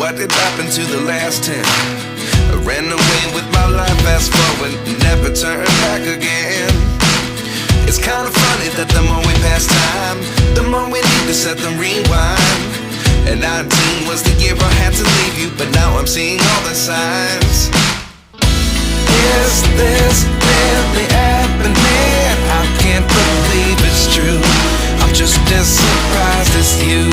what did happen to the last 10? I ran away with my life, fast forward, never turn back again. It's kind of funny that the more we pass time, the more we need to set them rewind. And 19 was the year I had to leave you, but now I'm seeing all the signs. Is this really happening? I can't believe it's true. I'm just as surprised as you.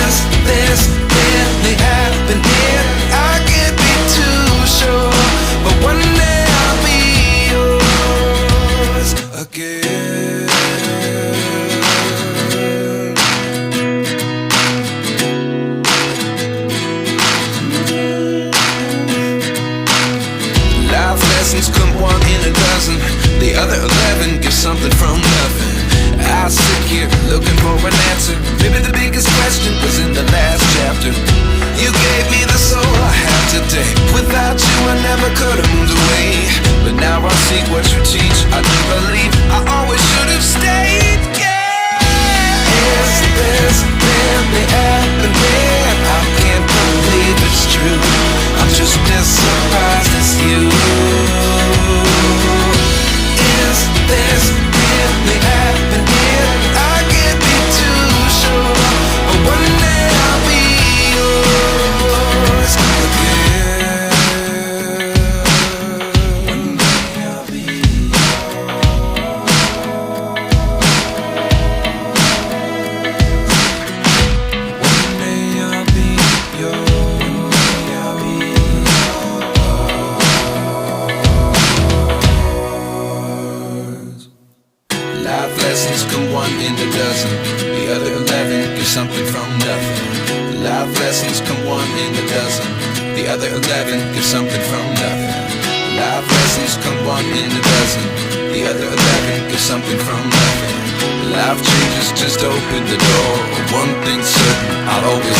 Is this really happening? I can't be too sure, but one day I'll be yours again. Life lessons come one in a dozen. The other 11 give something from nothing. I sit here looking for an answer. Maybe the biggest question was in the last chapter. You gave me the soul I have today. Without you I never could have moved away. But now I see what you teach. I do believe I always should have stayed. Yeah. Is this really happening? I can't believe it's true. I'm just as surprised as you. Is this really happening? I can't be too sure, but one day I'll be yours again. One day I'll be One day I'll be yours. I'll be yours. Life lessons come one in a dozen. The other 11 give something from nothing. Life lessons come one in a dozen. The other 11 give something from nothing. Life lessons come one in a dozen. The other 11 give something from nothing. Life changes just open the door. One thing's certain, I'll always